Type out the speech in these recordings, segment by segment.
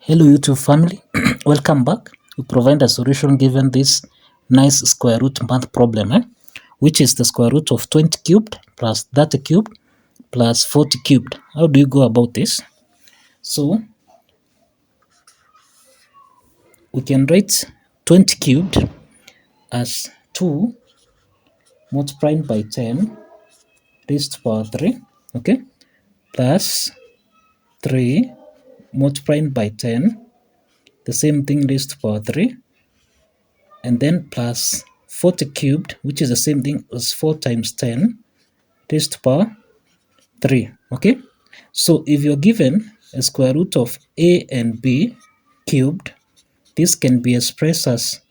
Hello YouTube family, welcome back. We provide a solution given this nice square root math problem, which is the square root of 20 cubed plus 30 cubed plus 40 cubed. How do you go about this? So we can write 20 cubed as 2 multiplied by 10 raised to power 3, okay, plus 3 multiplied by 10, the same thing raised to power 3, and then plus 40 cubed, which is the same thing as 4 times 10 raised to power 3. Okay, so if you're given a square root of a and b cubed, this can be expressed as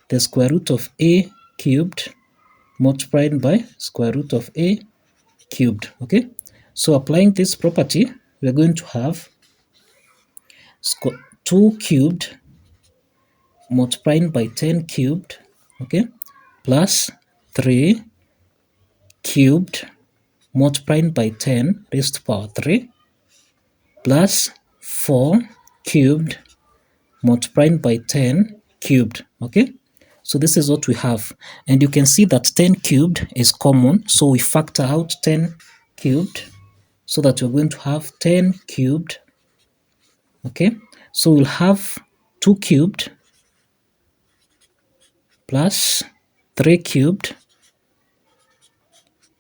the square root of a cubed multiplied by square root of a cubed. Okay, so applying this property, we're going to have 2 cubed multiplied by 10 cubed, okay, plus 3 cubed multiplied by 10 raised to power 3 plus 4 cubed multiplied by 10 cubed. Okay, so this is what we have, and you can see that 10 cubed is common, so we factor out 10 cubed so that we're going to have 10 cubed. Okay, so we'll have 2 cubed plus 3 cubed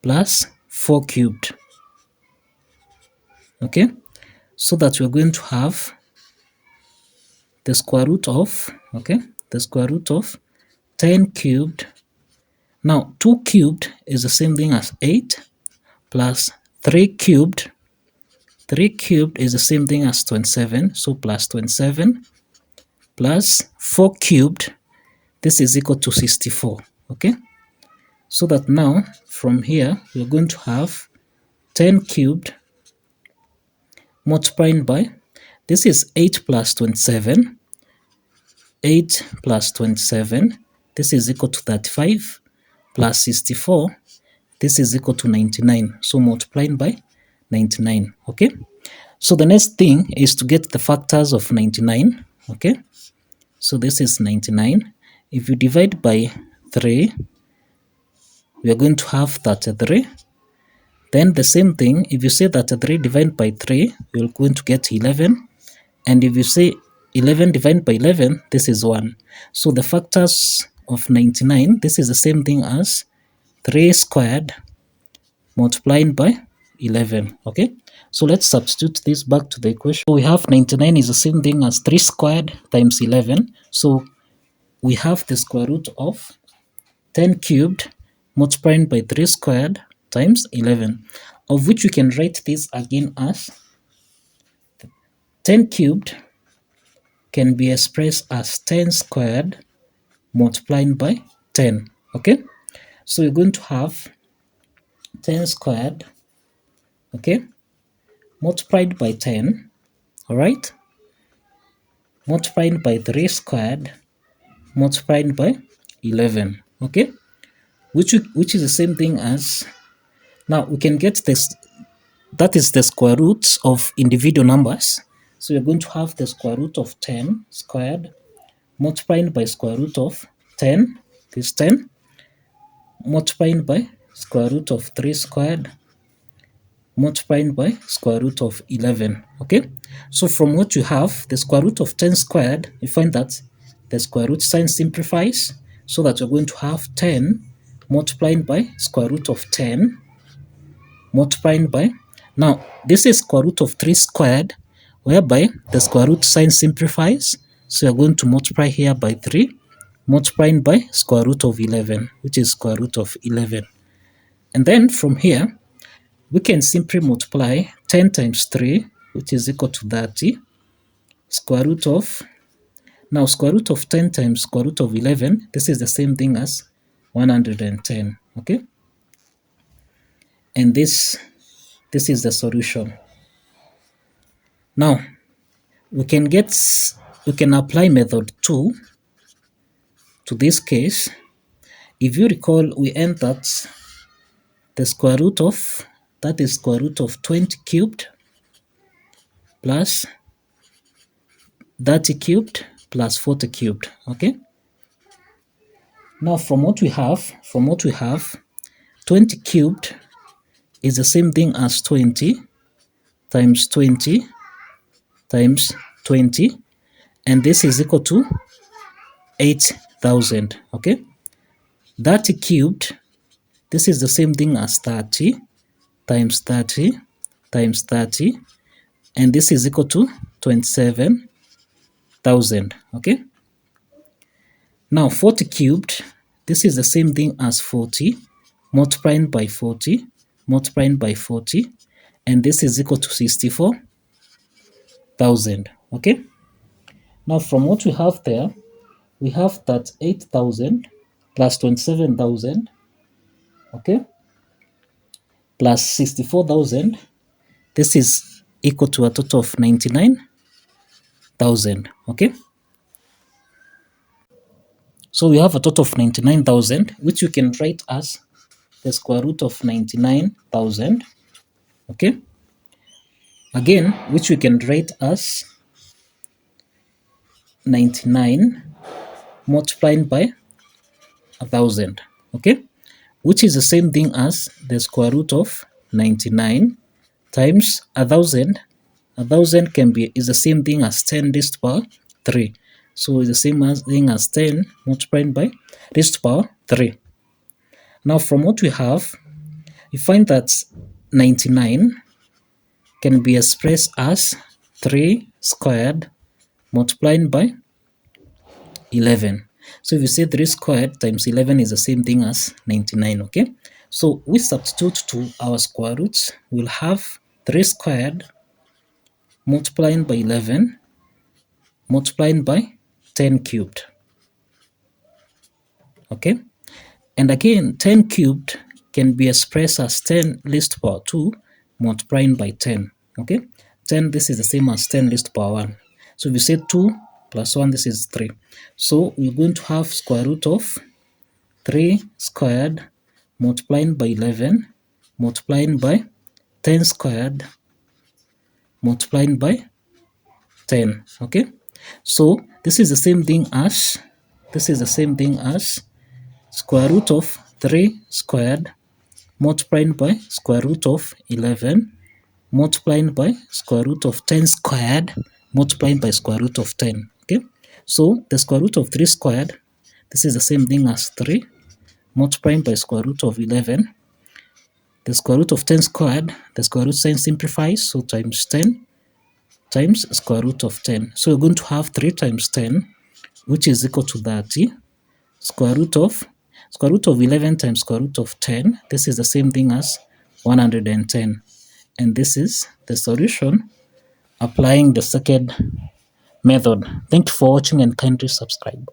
plus 4 cubed. Okay, so that we're going to have the square root of, okay, the square root of 10 cubed. Now 2 cubed is the same thing as 8 plus 3 cubed. 3 cubed is the same thing as 27, so plus 27 plus 4 cubed, this is equal to 64. Okay, so that now from here we're going to have 10 cubed multiplied by, this is 8 plus 27, 8 plus 27, this is equal to 35 plus 64, this is equal to 99, so multiplying by 99. Okay, so the next thing is to get the factors of 99. Okay, so this is 99. If you divide by 3, we are going to have 33. Then the same thing, if you say 33 divided by 3, you're going to get 11. And if you say 11 divided by 11, this is 1. So the factors of 99, this is the same thing as 3 squared multiplied by 11. Okay, so let's substitute this back to the equation. So we have 99 is the same thing as 3 squared times 11. So we have the square root of 10 cubed multiplied by 3 squared times 11, of which we can write this again as 10 cubed can be expressed as 10 squared multiplied by 10. Okay, so we're going to have 10 squared, okay, multiplied by 10, all right, multiplied by 3 squared multiplied by 11. Okay, which is the same thing as, now we can get this, that is the square roots of individual numbers. So we're going to have the square root of 10 squared multiplied by square root of 10, this 10, multiplied by square root of 3 squared multiplied by square root of 11. Okay, so from what you have, the square root of 10 squared, you find that the square root sign simplifies, so that you're going to have 10 multiplied by square root of 10 multiplied by, now this is square root of 3 squared, whereby the square root sign simplifies, so you're going to multiply here by 3 multiplied by square root of 11, which is square root of 11. And then from here we can simply multiply 10 times 3, which is equal to 30, square root of, now square root of 10 times square root of 11, this is the same thing as 110. Okay, and this is the solution. Now we can apply method 2 to this case. If you recall, we end that the square root of, that is square root of 20 cubed plus 30 cubed plus 40 cubed. Okay. Now from what we have, 20 cubed is the same thing as 20 times 20 times 20, and this is equal to 8,000. Okay. 30 cubed, this is the same thing as 30 times 30 times 30, and this is equal to 27,000. Okay. Now 40 cubed, this is the same thing as 40 multiplying by 40 multiplying by 40, and this is equal to 64,000. Okay. Now from what we have there, we have that 8,000 plus 27,000, okay, plus 64,000. This is equal to a total of 99,000. Okay. So we have a total of 99,000, which you can write as the square root of 99,000. Okay. Again, which we can write as 99 multiplied by 1,000. Okay. Which is the same thing as the square root of 99 times 1,000. 1,000 is the same thing as 10 raised to power 3. So it's the same thing as 10 multiplied by raised to power 3. Now from what we have, we find that 99 can be expressed as 3 squared multiplied by 11. So if you say 3 squared times 11 is the same thing as 99. Okay. So we substitute to our square roots. We'll have 3 squared multiplying by 11 multiplying by 10 cubed. Okay. And again, 10 cubed can be expressed as 10 raised to power 2 multiplying by 10. Okay. 10, this is the same as 10 raised to power 1. So if you say 2 plus 1, this is 3. So we're going to have square root of 3 squared multiplying by 11 multiplying by 10 squared multiplying by 10. Okay. So this is the same thing as square root of 3 squared multiplying by square root of 11 multiplying by square root of 10 squared multiplying by square root of 10. Okay. So the square root of 3 squared, this is the same thing as 3 multiplying by square root of 11. The square root of 10 squared, the square root sign simplifies, so times 10 times square root of 10. So we're going to have 3 times 10, which is equal to 30. Square root of 11 times square root of 10. This is the same thing as 110. And this is the solution applying the second method. Thank you for watching and kindly subscribe.